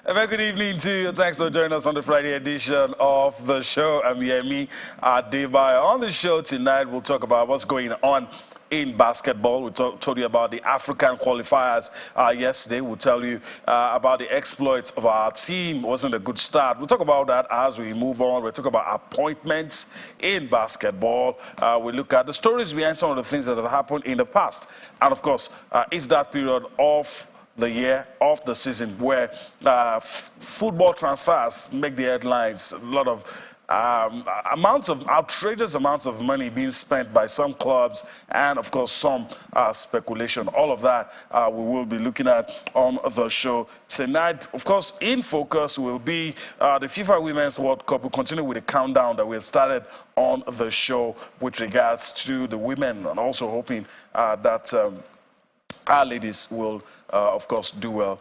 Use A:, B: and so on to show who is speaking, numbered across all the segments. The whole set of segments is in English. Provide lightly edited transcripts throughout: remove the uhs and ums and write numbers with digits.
A: A very good evening to you. Thanks for joining us on the Friday edition of the show. I'm Yemi Adebayo. On the show tonight, we'll talk about what's going on in basketball. We told you about the African qualifiers yesterday. We'll tell you about the exploits of our team. It wasn't a good start. We'll talk about that as we move on. We'll talk about appointments in basketball. We'll look at the stories behind some of the things that have happened in the past. And of course, it's that period of the year of the season where football transfers make the headlines. A lot of outrageous amounts of money being spent by some clubs, and of course some speculation. All of that we will be looking at on the show tonight. Of course, in focus will be the FIFA Women's World Cup. We'll continue with the countdown that we have started on the show with regards to the women, and also hoping that our ladies will, of course, do well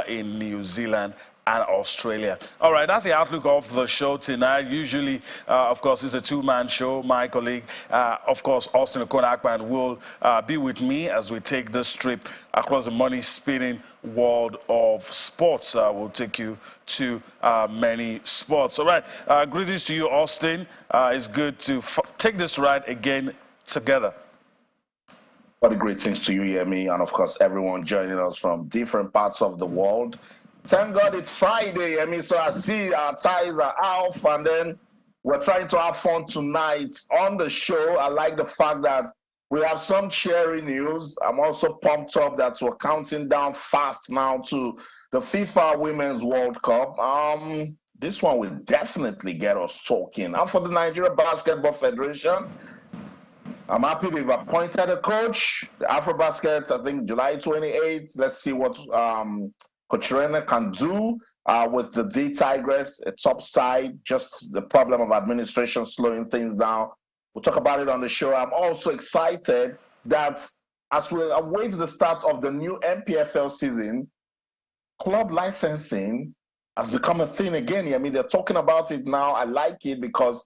A: in New Zealand and Australia. All right, that's the outlook of the show tonight. Usually, of course, it's a two-man show. My colleague, of course, Austin Okonakpan, will be with me as we take this trip across the money-spinning world of sports. We'll take you to many sports. All right, greetings to you, Austin. It's good to take this ride again together.
B: What a great things to you, Yemi, and of course, everyone joining us from different parts of the world. Thank God it's Friday, Yemi, so I see our ties are off, and then we're trying to have fun tonight on the show. I like the fact that we have some cheery news. I'm also pumped up that we're counting down fast now to the FIFA Women's World Cup. This one will definitely get us talking. And for the Nigeria Basketball Federation, I'm happy we've appointed a coach. The AfroBasket, I think July 28th. Let's see what Coach Rena can do with the D Tigress, a top side, just the problem of administration slowing things down. We'll talk about it on the show. I'm also excited that as we await the start of the new NPFL season, club licensing has become a thing again. I mean, they're talking about it now. I like it because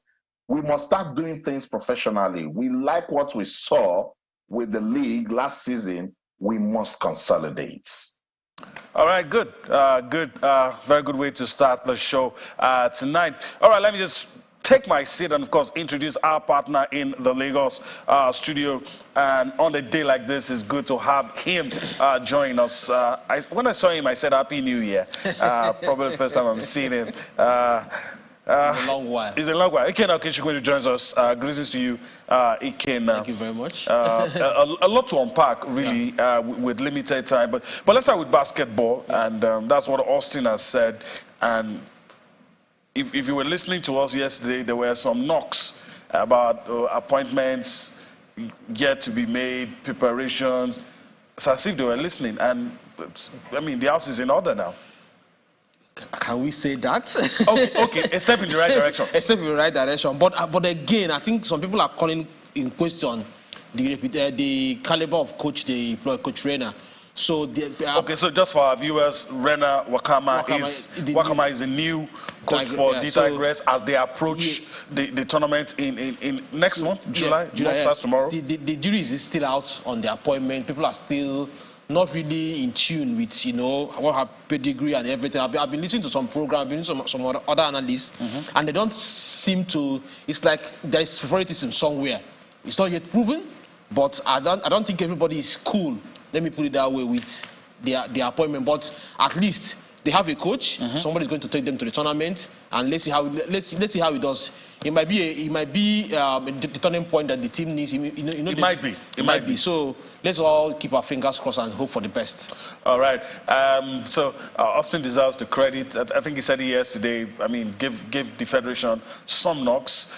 B: we must start doing things professionally. We like what we saw with the league last season. We must consolidate.
A: All right, good. Very good way to start the show tonight. All right, let me just take my seat and, of course, introduce our partner in the Lagos studio. And on a day like this, it's good to have him join us. When I saw him, I said, Happy New Year. Probably the first time I'm seeing him.
C: It's a long while.
A: It's a long while. Iken Okechukwu joins us. Greetings to you, Iken.
C: Thank you very much.
A: A lot to unpack, really, with limited time. But let's start with basketball, and that's what Austin has said. And if you were listening to us yesterday, there were some knocks about appointments yet to be made, preparations. It's as if they were listening. And, I mean, the house is in order now.
C: Can we say that?
A: Okay, a step in the right direction.
C: A step in the right direction. But again, I think some people are calling in question the caliber of coach they employ, Coach Rena. So
A: okay, so just for our viewers, Rena Wakama is a new coach for D Tigress as they approach the tournament in next month, July.
C: July
A: starts tomorrow.
C: The jury is still out on the appointment. People are still not really in tune with, what her pedigree and everything. I've been listening to some programs, I've been listening to some other analysts, and they don't seem to, it's like there is favoritism somewhere. It's not yet proven, but I don't think everybody is cool, let me put it that way, with their appointment. But at least they have a coach, somebody's going to take them to the tournament, and let's see how it does. It might be the turning point that the team needs. It might be. So let's all keep our fingers crossed and hope for the best.
A: All right. So Austin deserves the credit. I think he said it yesterday. I mean, give the federation some knocks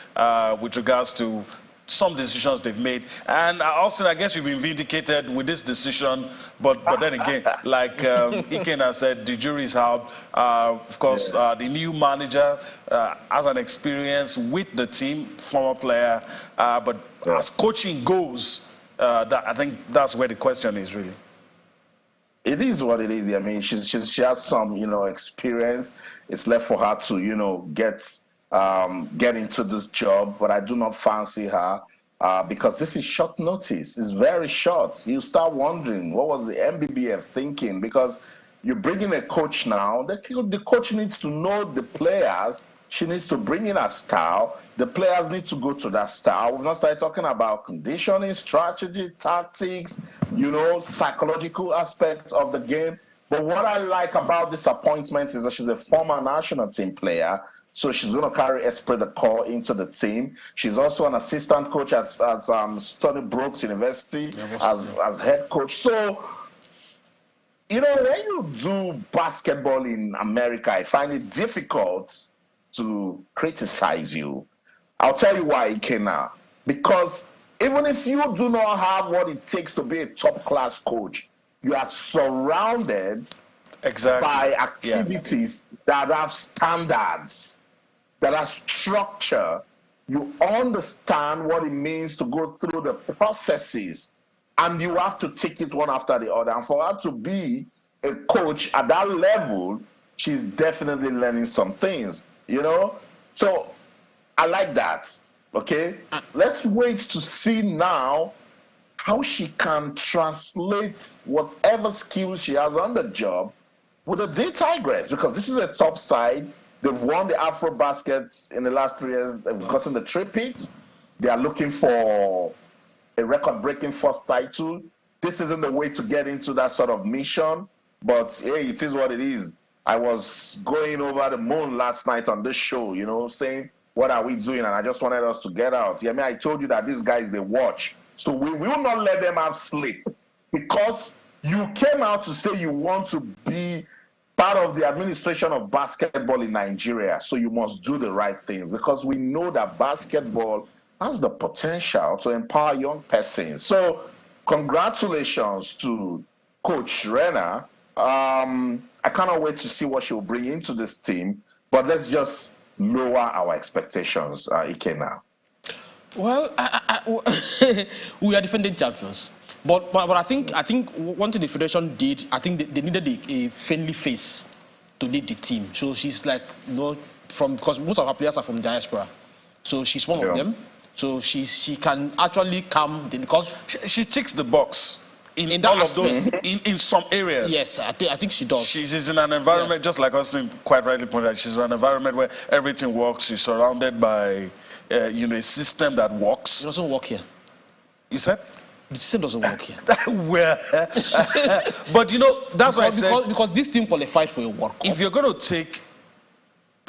A: with regards to some decisions they've made. And Austin, I guess you've been vindicated with this decision, but then again, like Iken has said, the jury is out. Of course, the new manager has an experience with the team, former player, but as coaching goes, I think that's where the question is really.
B: It is what it is. I mean, she has some, experience. It's left for her to, get into this job, but I do not fancy her because this is short notice. It's very short. You start wondering, what was the NBBF thinking? Because You bring in a coach now. The coach needs to know the players. She needs to bring in a style. The players need to go to that style. We've not started talking about conditioning, strategy, tactics, psychological aspects of the game. But what I like about this appointment is that she's a former national team player. So she's going to carry Esprit de Corps into the team. She's also an assistant coach at Stony Brook University as head coach. So, when you do basketball in America, I find it difficult to criticize you. I'll tell you why, Ikena. Because even if you do not have what it takes to be a top-class coach, you are surrounded by activities that have standards, that have structure. You understand what it means to go through the processes, and you have to take it one after the other. And for her to be a coach at that level, she's definitely learning some things, So I like that, okay? Let's wait to see now how she can translate whatever skills she has on the job with the D Tigress, because this is a top side. They've won the Afro Baskets in the last 3 years. They've gotten the three-peats. They are looking for a record-breaking first title. This isn't the way to get into that sort of mission, but hey, it is what it is. I was going over the moon last night on this show, saying, what are we doing? And I just wanted us to get out. I told you that these guys, they watch. So we will not let them have sleep, because you came out to say you want to be part of the administration of basketball in Nigeria. So you must do the right things, because we know that basketball has the potential to empower young persons. So congratulations to Coach Rena. I cannot wait to see what she'll bring into this team, but let's just lower our expectations, Ikena.
C: Well, we are defending champions, but I think one thing the federation did, I think they needed a friendly face to lead the team. So she's like, because most of our players are from diaspora, so she's one of them. So she can actually come because
A: she ticks the box. In all of those, in some areas.
C: Yes, I think she does.
A: She's in an environment, just like Austin quite rightly pointed out, she's in an environment where everything works. She's surrounded by, a system that works.
C: It doesn't work here.
A: You said?
C: The system doesn't work here.
A: Well, but that's why I said...
C: Because this team qualified for a World Cup.
A: If you're going to take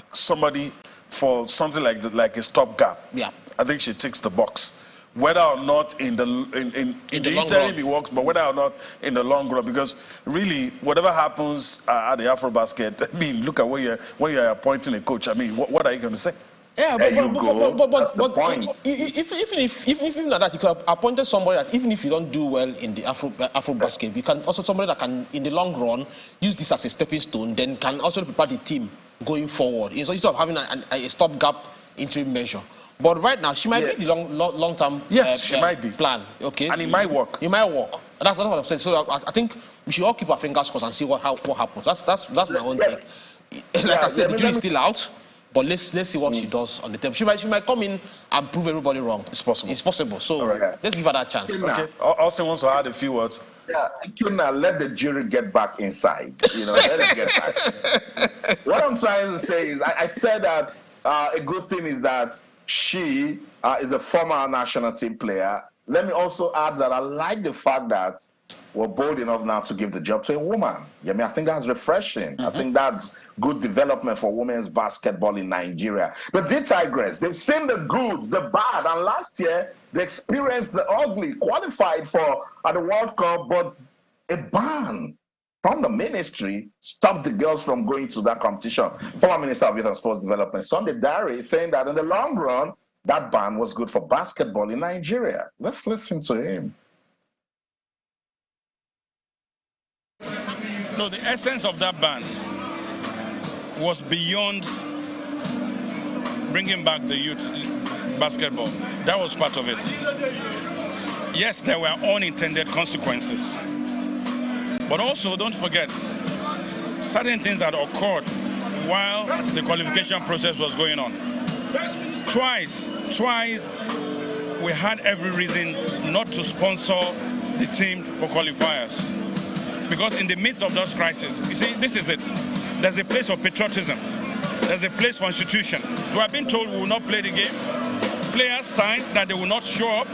A: somebody for something like a stopgap, I think she ticks the box. Whether or not in the interim it works, but whether or not in the long run, because really, whatever happens at the Afro Basket, look at when you're appointing a coach. What are you going to say?
C: Yeah, but even like that, you could have appointed somebody that even if you don't do well in the Afro Basket, you can also somebody that can, in the long run, use this as a stepping stone, then can also prepare the team going forward. So instead of having a stopgap interim measure. But right now, she might be the long-term plan. Okay,
A: and it might work.
C: It might work. That's what I'm saying. So I think we should all keep our fingers crossed and see what happens. That's my own take. Like I said, the jury is still out, but let's see what she does on the table. She might come in and prove everybody wrong.
A: It's possible.
C: It's possible. So let's give her that chance.
A: Okay. Austin wants to add a few words.
B: Yeah, you now let the jury get back inside. Let it get back. What I'm trying to say is, I said that a good thing is that she is a former national team player. Let me also add that I like the fact that we're bold enough now to give the job to a woman. I think that's refreshing. I think that's good development for women's basketball in Nigeria. But the Tigress, they've seen the good, the bad, and last year they experienced the ugly, qualified for the World Cup, but a ban from the ministry stopped the girls from going to that competition. Former Minister of Youth and Sports Development, Sunday Dare, is saying that in the long run, that ban was good for basketball in Nigeria. Let's listen to him.
D: No, the essence of that ban was beyond bringing back the youth basketball. That was part of it. Yes, there were unintended consequences. But also, don't forget, certain things that occurred while the qualification process was going on. Twice, we had every reason not to sponsor the team for qualifiers. Because in the midst of those crises, you see, this is it. There's a place for patriotism. There's a place for institution. To have been told we will not play the game, players signed that they will not show up.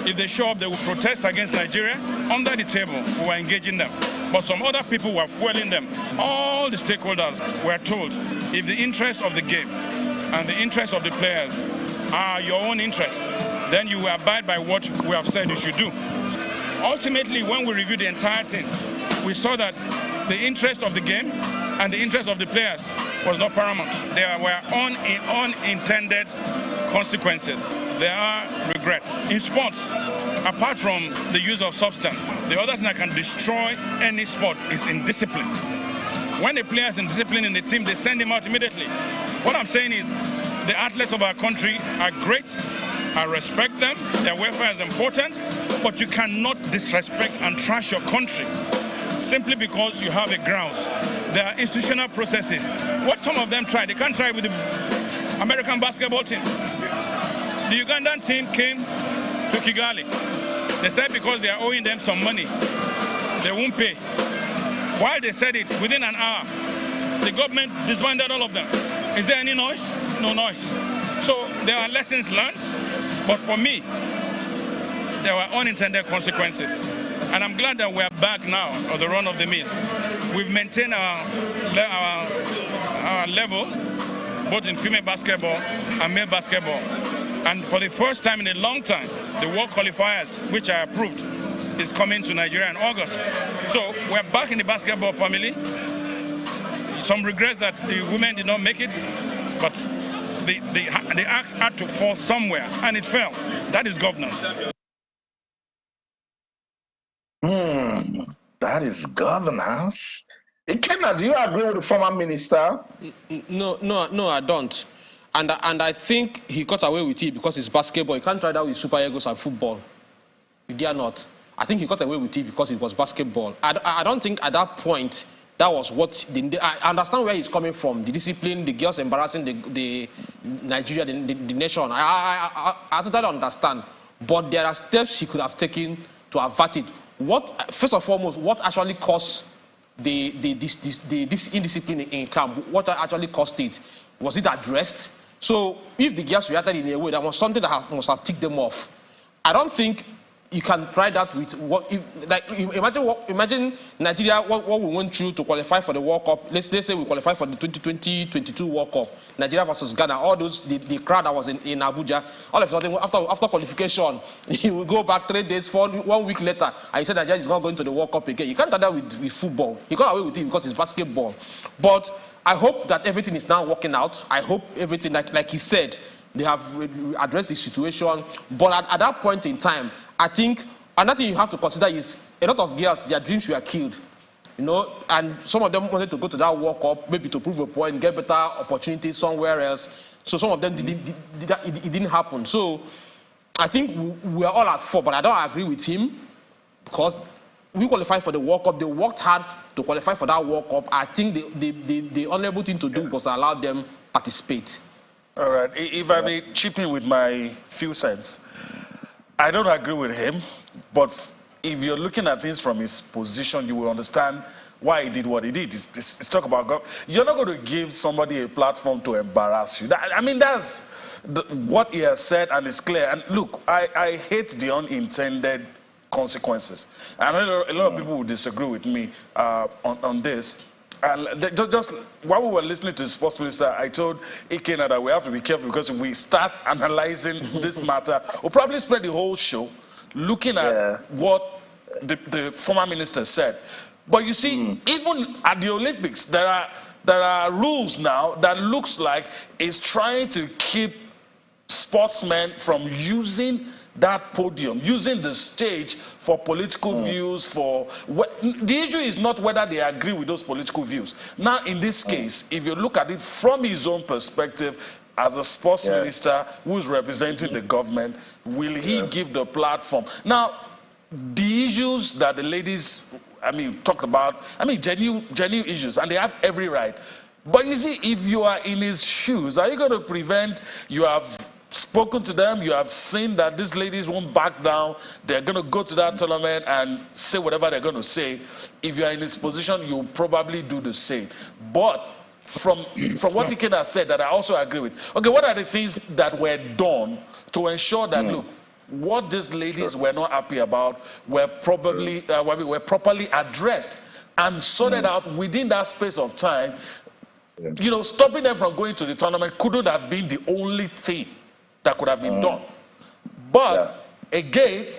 D: If they show up, they will protest against Nigeria. Under the table, we were engaging them. But some other people were fueling them. All the stakeholders were told, if the interests of the game and the interests of the players are your own interests, then you will abide by what we have said you should do. Ultimately, when we reviewed the entire thing, we saw that the interest of the game and the interest of the players was not paramount. There were unintended consequences. There are regrets. In sports, apart from the use of substance, the other thing that can destroy any sport is indiscipline. When a player is indisciplined in the team, they send him out immediately. What I'm saying is the athletes of our country are great. I respect them. Their welfare is important. But you cannot disrespect and trash your country simply because you have a grounds. There are institutional processes. What some of them try, they can't try with the American basketball team. The Ugandan team came to Kigali. They said because they are owing them some money, they won't pay. While they said it, within an hour, the government disbanded all of them. Is there any noise? No noise. So there are lessons learned, but for me, there were unintended consequences. And I'm glad that we're back now on the run of the mill. We've maintained our level, both in female basketball and male basketball. And for the first time in a long time, the World Qualifiers, which I approved, is coming to Nigeria in August. So we're back in the basketball family. Some regrets that the women did not make it, but the axe had to fall somewhere, and it fell. That is governance.
B: That is governance. Ikenna, do you agree with the former minister?
C: No, I don't. And I think he got away with it because it's basketball. You can't try that with Super Eagles and football. You dare not. I think he got away with it because it was basketball. I don't think at that point that was what I understand where he's coming from. The discipline, the girls embarrassing the Nigeria, the nation. I totally understand. But there are steps he could have taken to avert it. First and foremost, what actually caused this indiscipline in camp? What actually caused it? Was it addressed? So if the girls reacted in a way, that was something that must have ticked them off. I don't think you can try that with imagine Nigeria, what we went through to qualify for the World Cup. Let's say we qualify for the 2022 World Cup, Nigeria versus Ghana. All those the crowd that was in Abuja. All of a sudden, after qualification, you will go back 3 days, 1 week later, and you said Nigeria is not going to the World Cup again. You can't do that with football. You got away with it because it's basketball. But I hope that everything is now working out. I hope everything, like he said, they have addressed the situation. But at that point in time, I think another thing you have to consider is a lot of girls, their dreams were killed. And some of them wanted to go to that World Cup, maybe to prove a point, get better opportunities somewhere else. So some of them it didn't happen. So I think we are all at fault, but I don't agree with him because we qualified for the World Cup. They worked hard to qualify for that World Cup. I think the honorable thing to do was to allow them participate.
A: All right. If I may chip in with my few cents, I don't agree with him, but if you're looking at things from his position, you will understand why he did what he did. It's talk about you're not going to give somebody a platform to embarrass you. That's what he has said, and it's clear. And look, I hate the unintended consequences. And a lot of people will disagree with me on this. And just while we were listening to the sports minister, I told Ikenna that we have to be careful because if we start analyzing this matter, we'll probably spend the whole show looking at what the former minister said. But you see, even at the Olympics, there are rules now that looks like it's trying to keep sportsmen from using that podium, using the stage for political views. The issue is not whether they agree with those political views. Now, in this case, if you look at it from his own perspective, as a sports minister who's representing the government, will he give the platform? Now, the issues that the ladies, talked about, genuine issues, and they have every right. But you see, if you are in his shoes, are you going to prevent, you have spoken to them, you have seen that these ladies won't back down. They're going to go to that tournament and say whatever they're going to say. If you're in this position, you'll probably do the same. But from what Iken has said, that I also agree with. Okay, what are the things that were done to ensure that, look, what these ladies were not happy about were probably were properly addressed and sorted out within that space of time? You know, stopping them from going to the tournament couldn't have been the only thing that could have been done. But again,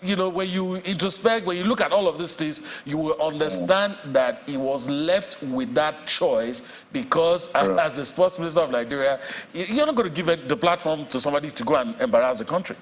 A: you know, when you introspect, when you look at all of these things, you will understand that he was left with that choice because as the sports minister of Nigeria, you're not going to give the platform to somebody to go and embarrass the country.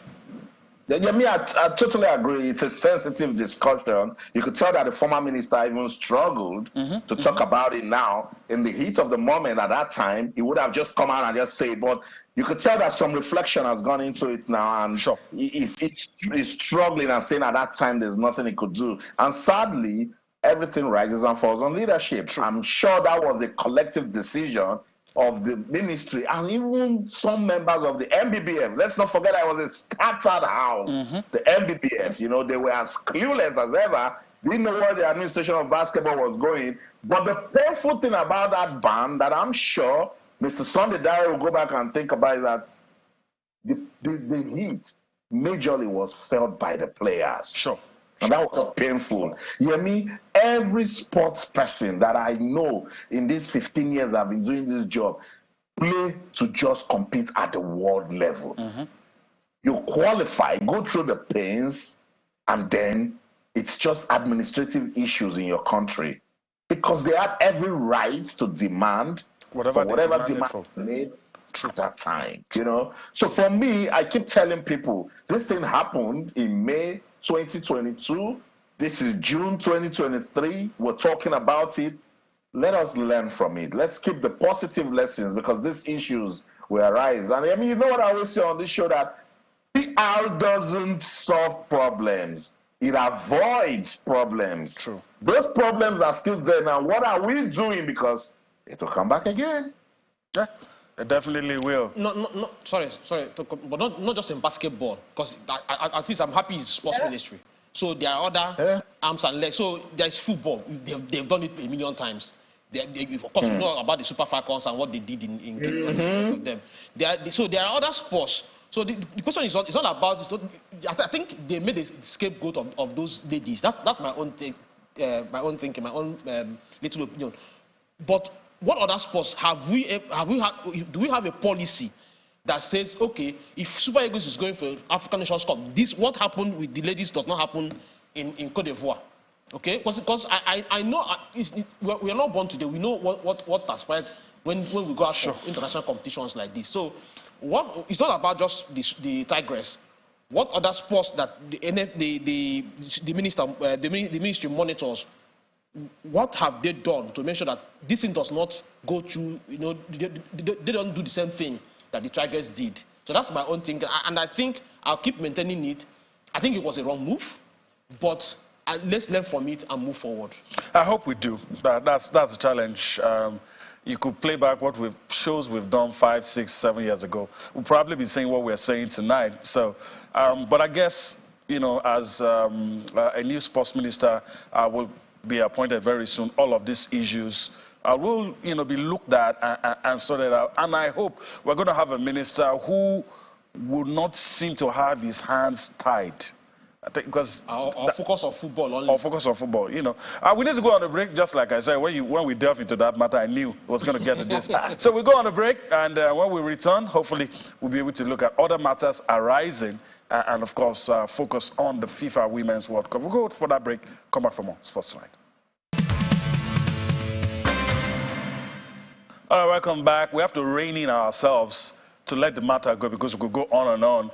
B: Yeah, I totally agree. It's a sensitive discussion. You could tell that the former minister even struggled to talk about it now. In the heat of the moment at that time, he would have just come out and just say it. But you could tell that some reflection has gone into it now. And he's struggling and saying at that time there's nothing he could do. And sadly, everything rises and falls on leadership. I'm sure that was a collective decision of the ministry and even some members of the NBBF. Let's not forget I was a scattered house. The NBBF, you know, they were as clueless as ever. Didn't know where the administration of basketball was going. But the painful thing about that ban that I'm sure Mr. Sunday Dare will go back and think about is that the heat majorly was felt by the players. And that was painful. You hear me? Every sports person that I know in these 15 years I've been doing this job play to just compete at the world level. You qualify, go through the pains, and then it's just administrative issues in your country. Because they had every right to demand whatever demand made at that time. You know? So for me, I keep telling people, this thing happened in May 2022. This is June 2023. We're talking about it. Let us learn from it. Let's keep the positive lessons because these issues will arise. And I mean, you know what I always say on this show, that PR doesn't solve problems. It avoids problems.
A: True.
B: Those problems are still there. Now, what are we doing? Because it will come back again.
A: Yeah. It definitely will.
C: No, sorry, but not just in basketball, because at least I'm happy it's sports ministry. So there are other arms and legs. So there's football. They've done it a million times. Of course, we know about the Super Falcons and what they did in them. So there are other sports. So the question is not about. I think they made a scapegoat of those ladies. That's my own take, my own thinking, my own little opinion. But what other sports do we have a policy that says, okay, if Super Eagles is going for African Nations Cup, what happened with the ladies does not happen in Cote d'Ivoire? Okay, because I know we are not born today. We know what transpires when we go out for international competitions like this. So it's not about just the Tigress. What other sports that the ministry monitors? What have they done to make sure that this thing does not go through, you know, they don't do the same thing that the Tigers did? So that's my own thing. And I think I'll keep maintaining it. I think it was a wrong move, but let's learn from it and move forward.
A: I hope we do. That's a challenge. You could play back what shows we've done 5, 6, 7 years ago. We'll probably be saying what we're saying tonight. So, but I guess, you know, as a new sports minister, will be appointed very soon. All of these issues will, you know, be looked at and sorted out. And I hope we're going to have a minister who will not seem to have his hands tied. I think because
C: our focus on football only.
A: Our focus on football, you know. We need to go on a break, just like I said. When we delve into that matter, I knew it was going to get to this. So we go on a break, and when we return, hopefully we'll be able to look at other matters arising and of course, focus on the FIFA Women's World Cup. We'll go for that break, come back for more Sports Tonight. All right, welcome back. We have to rein in ourselves to let the matter go because we could go on and on.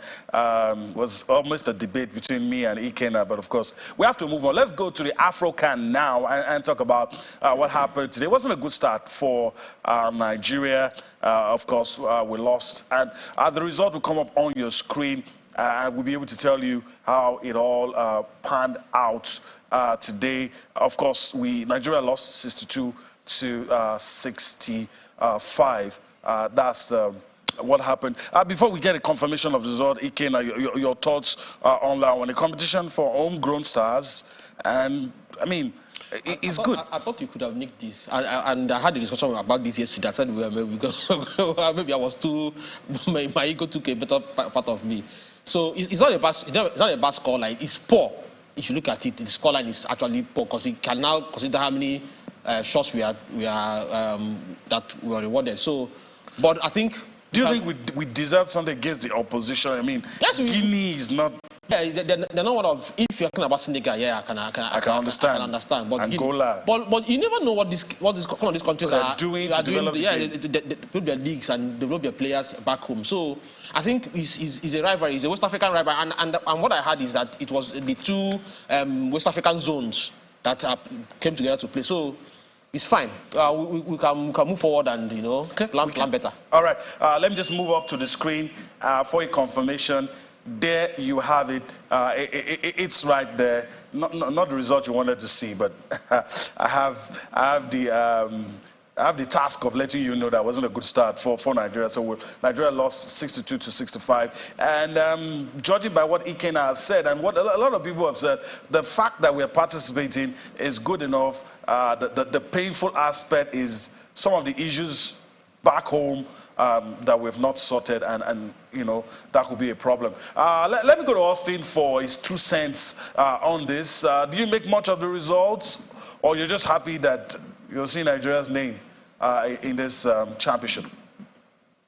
A: It was almost a debate between me and Ikena, but of course, we have to move on. Let's go to the Afro-can now and talk about what happened today. It wasn't a good start for Nigeria. Of course, we lost. And the result will come up on your screen. We'll be able to tell you how it all panned out today. Of course, Nigeria lost 62 to 65. That's what happened. Before we get a confirmation of the result, Ikena, your thoughts on that one. A competition for homegrown stars, and I mean, it's good.
C: I thought you could have nicked this, and I had a discussion about this yesterday. I said maybe I was too, my ego took a better part of me. So it's not a bad, it's not a bad scoreline. It's poor. If you look at it, the scoreline is actually poor because it can now consider how many shots that we were rewarded. So, but I think.
A: Do you think we deserve something against the opposition? I mean, yes, Guinea is not.
C: Yeah, they're not one of. If you're talking about Senegal, yeah, I can understand. I can understand. But
A: Angola.
C: But you never know what these countries are
A: doing.
C: They develop their leagues and develop their players back home. So I think it's a rivalry. It's a West African rivalry. And what I heard is that it was the two West African zones that came together to play. So. It's fine. We can move forward and plan better.
A: All right. Let me just move up to the screen for a confirmation. There you have it. It's right there. Not the result you wanted to see, but I have the task of letting you know that wasn't a good start for Nigeria. So Nigeria lost 62-65. And judging by what Ikena has said and what a lot of people have said, the fact that we're participating is good enough. The painful aspect is some of the issues back home that we've not sorted, and that could be a problem. Let me go to Austin for his 2 cents on this. Do you make much of the results, or you're just happy that you'll see Nigeria's name in this championship?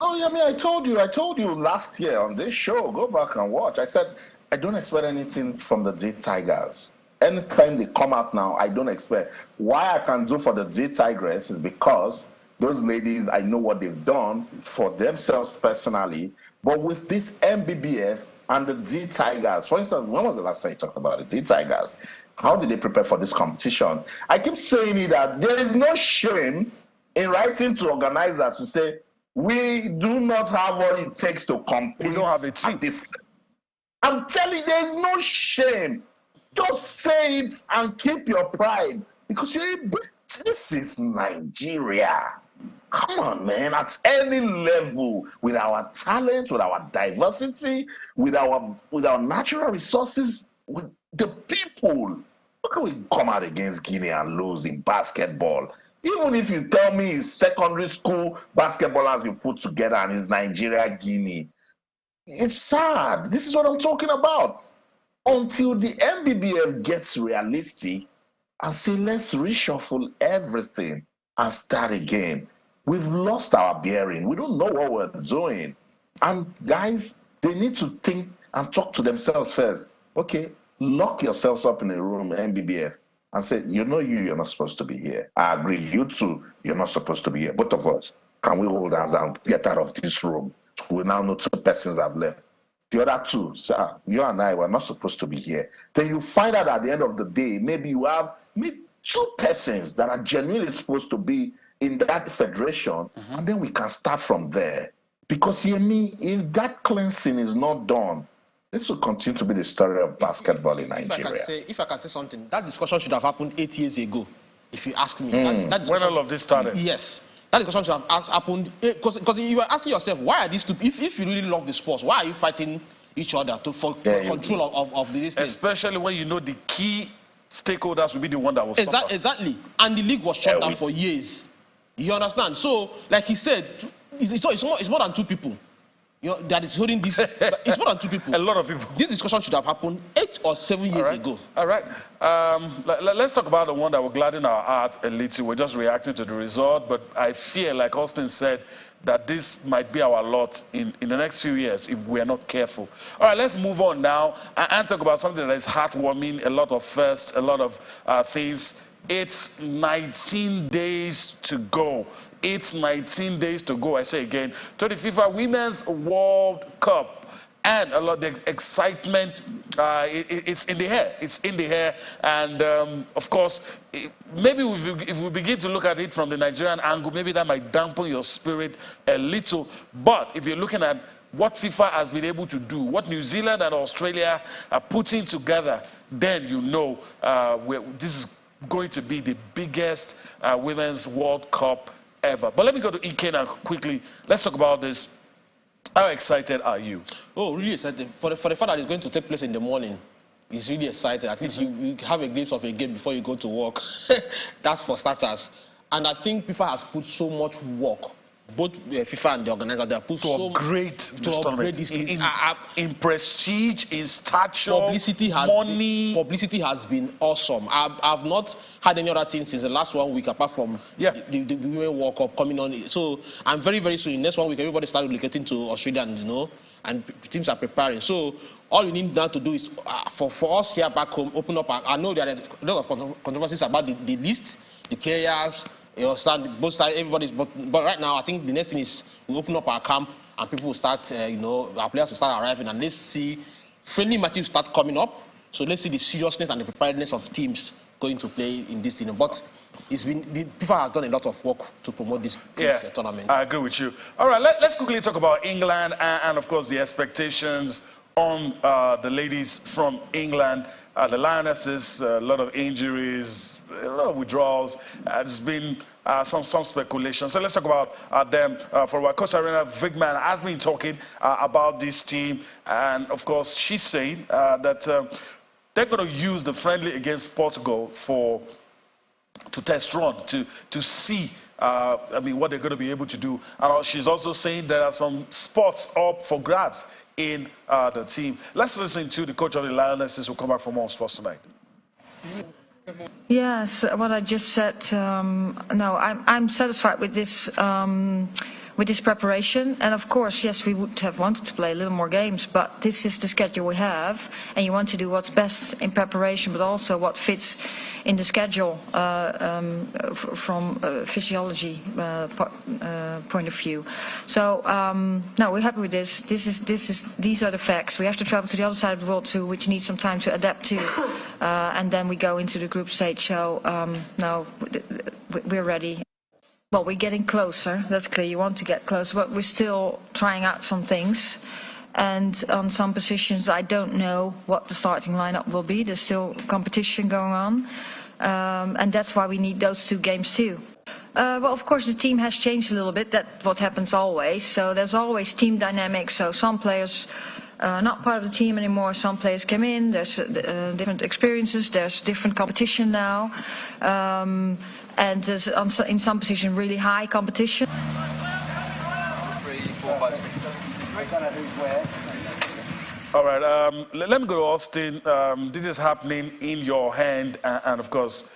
B: Oh, yeah, I mean, I told you last year on this show, go back and watch. I said, I don't expect anything from the D Tigers. Anytime they come out now, I don't expect. Why I can do for the D Tigress is because those ladies, I know what they've done for themselves personally. But with this NBBF and the D Tigers, for instance, when was the last time you talked about the D Tigers? How did they prepare for this competition? I keep saying it that there is no shame in writing to organizers to say, we do not have what it takes to compete.
A: We don't have a team.
B: I'm telling you, there's no shame. Just say it and keep your pride. Because this is Nigeria. Come on, man. At any level, with our talent, with our diversity, with our natural resources, with the people. How can we come out against Guinea and lose in basketball? Even if you tell me it's secondary school basketballers you put together and it's Nigeria, Guinea, it's sad. This is what I'm talking about. Until the NBBF gets realistic and say, let's reshuffle everything and start again. We've lost our bearing. We don't know what we're doing. And guys, they need to think and talk to themselves first. Okay, lock yourselves up in a room, NBBF, and say, you're not supposed to be here. I agree, you too, you're not supposed to be here. Both of us, can we hold hands and get out of this room? We now know 2 persons have left. The other 2, sir, you and I were not supposed to be here. Then you find out at the end of the day, maybe you have 2 persons that are genuinely supposed to be in that federation, and then we can start from there. Because, if that cleansing is not done, this will continue to be the story of basketball in Nigeria.
C: If I can say something, that discussion should have happened 8 years ago, if you ask me.
A: When all of this started?
C: Yes. That discussion should have happened, because you were asking yourself, why are these two, if you really love the sports, why are you fighting each other for control of this thing?
A: Especially when you know the key stakeholders will be the one that will suffer.
C: Exactly. And the league was shut down for years. You understand? So, like he said, it's more than 2 people. That is holding this. It's more than 2 people.
A: A lot of people.
C: This discussion should have happened 8 or 7 years ago.
A: All right. Let's talk about the one that will gladden our heart a little. We're just reacting to the result, but I fear, like Austin said, that this might be our lot in the next few years if we are not careful. All right, let's move on now and talk about something that is heartwarming, a lot of firsts, a lot of things. It's 19 days to go. It's 19 days to go, I say again, to the FIFA Women's World Cup. And a lot of the excitement, it's in the air. It's in the air. And, of course, maybe if we begin to look at it from the Nigerian angle, maybe that might dampen your spirit a little. But if you're looking at what FIFA has been able to do, what New Zealand and Australia are putting together, then you know this is going to be the biggest Women's World Cup ever. But let me go to Ikena quickly. Let's talk about this. How excited are you?
C: Oh, really excited. For the fact that it's going to take place in the morning, it's really exciting. At least you have a glimpse of a game before you go to work. That's for starters. And I think FIFA has put so much work, both FIFA and the organizer, they have put
A: To upgrade this tournament in prestige, in stature, money.
C: Publicity has been awesome. I've not had any other thing since the last 1 week, apart from the Women World Cup coming on. So I'm very, very soon. Next 1 week, everybody started relocating to Australia, and and teams are preparing. So all you need now to do is for us here back home, open up. I know there are a lot of controversies about the list, the players. Both sides, everybody's. But right now, I think the next thing is we open up our camp and people will start. Our players will start arriving, and let's see friendly matches start coming up. So let's see the seriousness and the preparedness of teams going to play in this season. But FIFA has done a lot of work to promote this tournament.
A: I agree with you. All right, let's quickly talk about England and of course the expectations on the ladies from England. The Lionesses, a lot of injuries, a lot of withdrawals. There's been some speculation. So let's talk about them for a while. Coach Rena has been talking about this team, and of course she's saying that they're going to use the friendly against Portugal to test run, to see what they're going to be able to do. And she's also saying there are some spots up for grabs in the team. Let's listen to the coach of the Lionesses who come back from On Sports Tonight.
E: Yes, what I just said. No, I'm satisfied with this preparation, and of course, yes, we would have wanted to play a little more games, but this is the schedule we have, and you want to do what's best in preparation, but also what fits in the schedule from a physiology point of view. So no, we're happy with this. These are the facts. We have to travel to the other side of the world too, which needs some time to adapt to, and then we go into the group stage. So no, we're ready. Well, we're getting closer, that's clear. You want to get closer, but we're still trying out some things. And on some positions, I don't know what the starting lineup will be. There's still competition going on. And that's why we need those 2 games too. Well, of course, the team has changed a little bit. That's what happens always. So there's always team dynamics. So some players are not part of the team anymore. Some players come in. There's different experiences. There's different competition now. And there's in some positions really high competition.
A: All right, let me go to Austin. This is happening in your hand, and of course,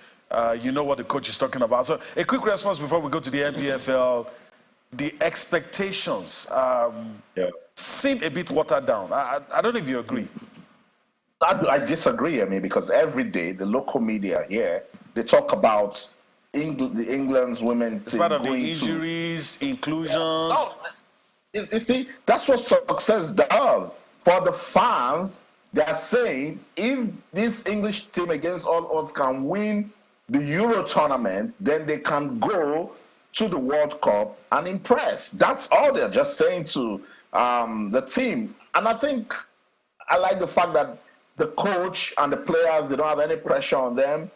A: you know what the coach is talking about. So a quick response before we go to the NPFL. The expectations seem a bit watered down. I don't know if you agree.
B: I disagree, because every day the local media here, they talk about England's women.
A: It's part of the injuries, inclusions.
B: No, you see, that's what success does. For the fans, they are saying if this English team against all odds can win the Euro tournament, then they can go to the World Cup and impress. That's all they're just saying to the team. And I think I like the fact that the coach and the players, they don't have any pressure on them.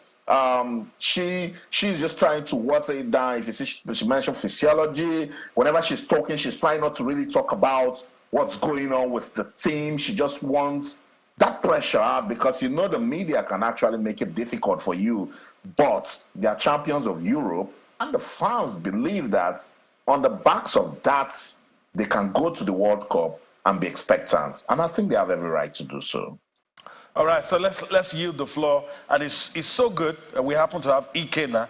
B: She's just trying to water it down. If you see, she mentioned physiology. Whenever she's talking, she's trying not to really talk about what's going on with the team. She just wants that pressure, because the media can actually make it difficult for you. But they are champions of Europe, and the fans believe that on the backs of that, they can go to the World Cup and be expectant. And I think they have every right to do so.
A: All right, so let's yield the floor. And it's so good that we happen to have Ikena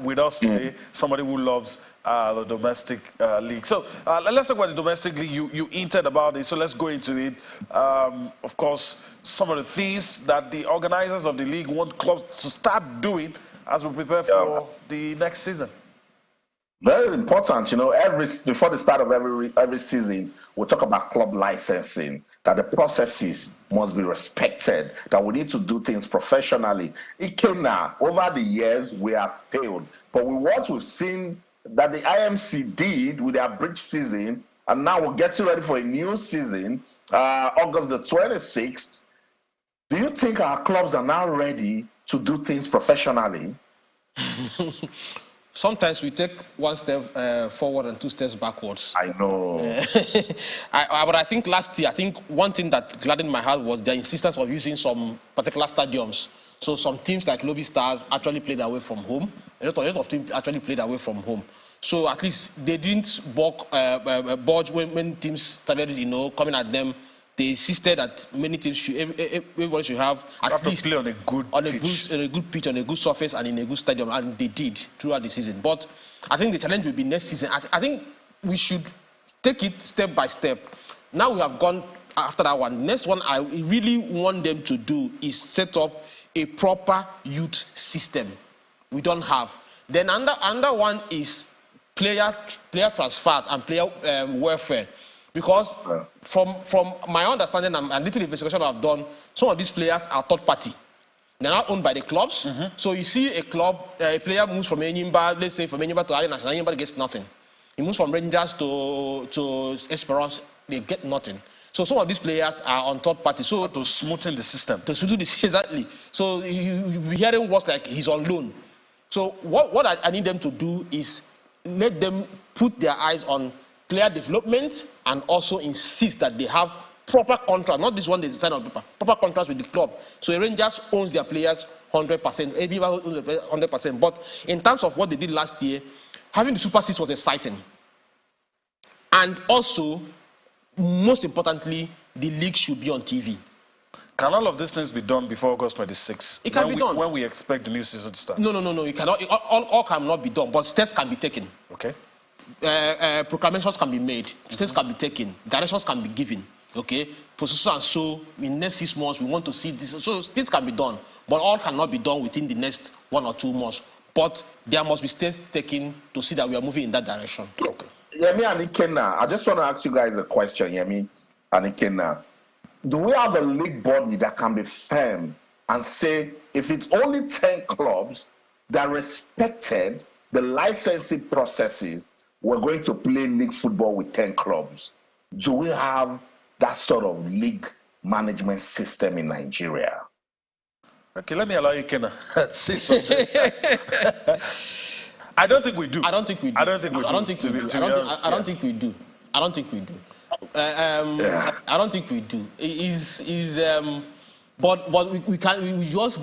A: with us today, somebody who loves the domestic league. So let's talk about the domestic league. You hinted about it, so let's go into it. Of course, some of the things that the organizers of the league want clubs to start doing as we prepare for the next season.
B: Very important, before the start of every season, we'll talk about club licensing, that the processes must be respected, that we need to do things professionally. Ikena, over the years, we have failed. But with what we've seen that the IMC did with their bridge season, and now we're getting ready for a new season, August the 26th, do you think our clubs are now ready to do things professionally?
C: Sometimes we take one step forward and 2 steps backwards.
B: I know.
C: But I think last year, one thing that gladdened my heart was their insistence of using some particular stadiums. So some teams like Lobby Stars actually played away from home. A lot of teams actually played away from home. So at least they didn't budge when teams started, coming at them. They insisted that many teams everybody should have at least
A: play on a good pitch.
C: On a good pitch, on a good surface, and in a good stadium, and they did throughout the season. But I think the challenge will be next season. I think we should take it step by step. Now we have gone after that one. Next one I really want them to do is set up a proper youth system. We don't have. Then under one is player transfers and player welfare. Because from my understanding and little investigation I've done, some of these players are third party. They're not owned by the clubs. So you see a player moves from Enyimba, let's say from Enyimba to Ari National, Enyimba gets nothing. He moves from Rangers to Esperance, they get nothing. So some of these players are on third party. So
A: to smoothen the system.
C: To smoothen the system, exactly. So you'll be hearing words like he's on loan. So what I need them to do is let them put their eyes on player development and also insist that they have proper contract, not this one they sign on paper, proper contracts with the club. So Rangers owns their players 100%, Enyimba owns 100%. But in terms of what they did last year, having the Super 6 was exciting. And also, most importantly, the league should be on TV.
A: Can all of these things be done before August 26th?
C: It can be done.
A: When we expect the new season to start?
C: No. It cannot. All cannot be done, but steps can be taken.
A: Okay.
C: Proclamations can be made, steps can be taken, directions can be given, okay? Processes and so, in the next 6 months, we want to see this. So things can be done, but all cannot be done within the next 1 or 2 months. But there must be steps taken to see that we are moving in that direction.
B: Okay. Yemi and Ikenna, I just want to ask you guys a question, Yemi and Ikenna. Do we have a league body that can be firm and say, if it's only 10 clubs that respected the licensing processes, we're going to play league football with 10 clubs? Do we have that sort of league management system in Nigeria?
A: Okay, let me allow you to say something. I don't think we do.
C: I don't think we do.
A: I don't think we do.
C: I don't think we do. I don't think we do. I don't think we do. I don't think we do. But we just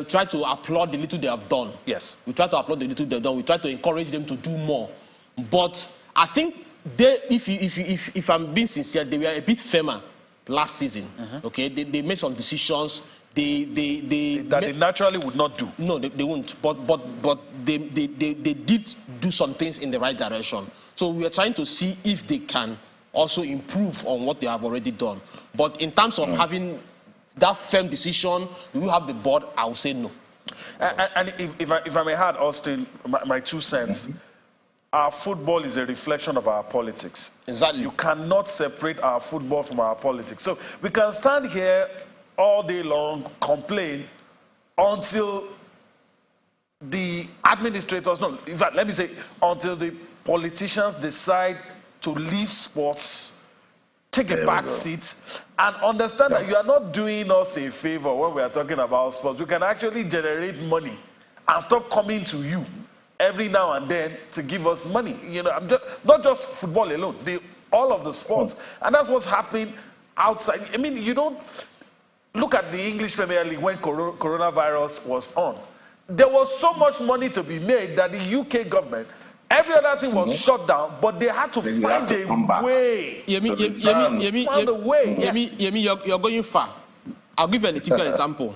C: try to applaud the little they have done.
A: Yes.
C: We try to applaud the little they've done. We try to encourage them to do more. But I think if I'm being sincere, they were a bit firmer last season. Okay, they made some decisions. They
A: naturally would not do.
C: No, they won't. But they did do some things in the right direction. So we are trying to see if they can also improve on what they have already done. But in terms of having that firm decision, we will have the board, I will say no.
A: And if I may add, Austin, my 2 cents, our football is a reflection of our politics.
C: Exactly.
A: You cannot separate our football from our politics. So we can stand here all day long, complain, until the administrators, no, in fact, let me say, until the politicians decide to leave sports, take a back seat, and understand that you are not doing us a favor when we are talking about sports. We can actually generate money and stop coming to you every now and then to give us money. I'm just, not just football alone, all of the sports. And that's what's happening outside. I mean, you don't look at the English Premier League when coronavirus was on. There was so much money to be made that the UK government, every other thing was shut down, but they had to find a way.
C: Yemi, you're going far. I'll give you a typical example.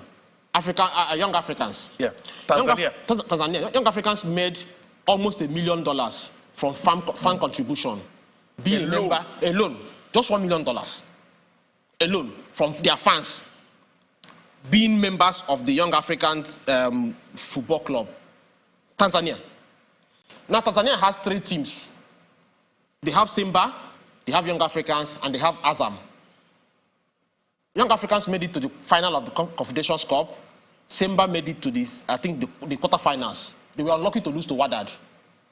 C: Young Africans.
A: Yeah, Tanzania.
C: Young Africans made almost $1 million from fan contribution. Being a member alone, just $1 million alone from their fans. Being members of the Young Africans football club. Tanzania. Now Tanzania has 3 teams. They have Simba, they have Young Africans, and they have Azam. Young Africans made it to the final of the Confederations Cup. Simba made it to this, I think, the quarterfinals. They were unlucky to lose to Wydad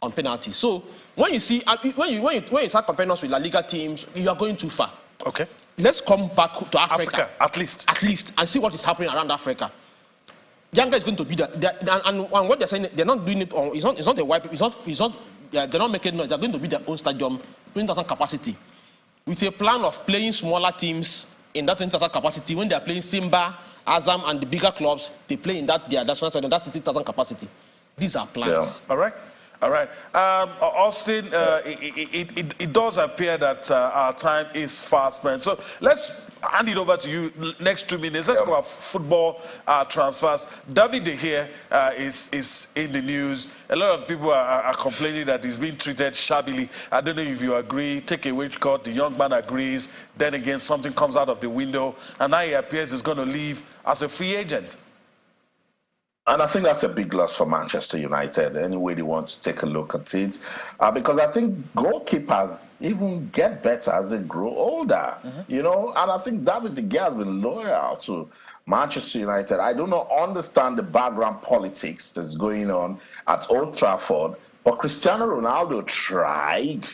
C: on penalty. So when you see, when you start comparing us with La Liga teams, you are going too far.
A: Okay.
C: Let's come back to Africa.
A: At least,
C: and see what is happening around Africa. Younger is going to be that, and what they're saying, they're not doing it on. It's not a wipe. They're not making noise. They're going to be their own stadium, 20,000 capacity, with a plan of playing smaller teams in that 20,000 capacity. When they're playing Simba, Azam, and the bigger clubs, they play in that their national stadium. That's 60,000 capacity. These are plans.
A: Yeah. All right. Austin, it does appear that our time is fast spent. So let's hand it over to you next 2 minutes. Let's talk about football transfers. David De Gea is in the news. A lot of people are complaining that he's being treated shabbily. I don't know if you agree. Take a wage cut. The young man agrees. Then again, something comes out of the window. And now he appears he's going to leave as a free agent.
B: And I think that's a big loss for Manchester United, any way they want to take a look at it. Because I think goalkeepers even get better as they grow older, you know. And I think David De Gea has been loyal to Manchester United. I do not understand the background politics that's going on at Old Trafford, but Cristiano Ronaldo tried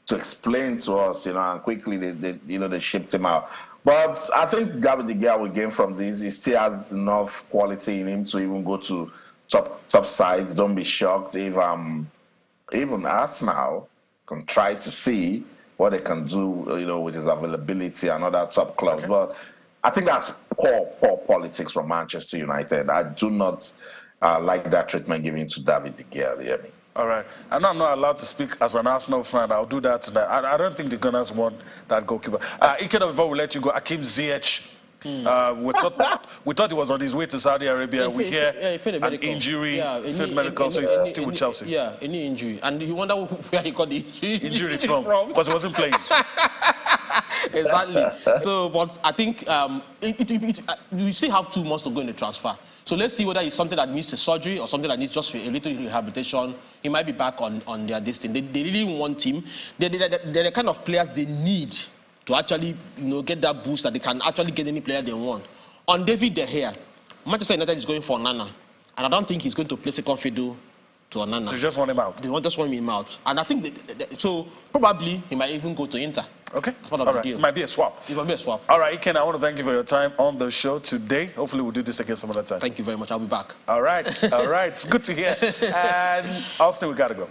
B: to explain to us, you know, and quickly they shipped him out. But I think David De Gea will gain from this. He still has enough quality in him to even go to top sides. Don't be shocked if even Arsenal can try to see what they can do, you know, with his availability and other top clubs. But I think that's poor politics from Manchester United. I do not like that treatment given to David De Gea. You hear me?
A: All right. And I'm not allowed to speak as an Arsenal fan. I'll do that tonight. I don't think the Gunners want that goalkeeper. Before we let you go, Hakim Ziyech. We thought he was on his way to Saudi Arabia. We hear an injury, medical, so he's still with Chelsea.
C: Yeah, any injury. And you wonder where he got the
A: injury from. Because he wasn't playing.
C: Exactly. So, but I think we still have 2 months to go in the transfer. So let's see whether it's something that needs a surgery or something that needs just a little rehabilitation. He might be back on their destiny. They really want him. They're the kind of players they need to actually, you know, get that boost that they can actually get any player they want. On David De Gea, Manchester United is going for Nana, and I don't think he's going to play second fiddle to Onana.
A: So you just want him out?
C: They just want him out. And I think, so probably he might even go to Inter.
A: Okay.
C: That's part of the deal.
A: It might be a swap.
C: It might be a swap.
A: All right, Iken, I want to thank you for your time on the show today. Hopefully we'll do this again some other time.
C: Thank you very much. I'll be back.
A: All right. All right. It's good to hear. And Austin, we got to go.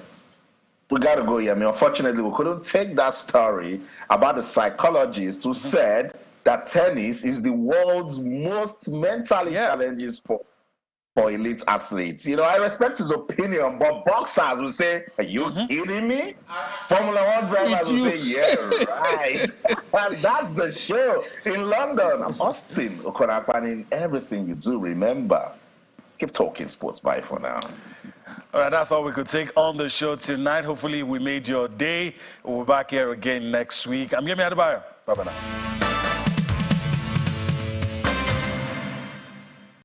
B: We got to go, yeah. I mean, unfortunately, we couldn't take that story about the psychologist who said that tennis is the world's most mentally challenging sport for elite athletes. You know, I respect his opinion, but boxers will say, are you kidding me? Formula 1 drivers will say, yeah, right. And that's the show in London. I'm Austin Okonakpani. Everything you do, remember, keep talking sports. Bye for now.
A: All right, that's all we could take on the show tonight. Hopefully we made your day. We'll be back here again next week. I'm Yemi Adebayo. Bye-bye now.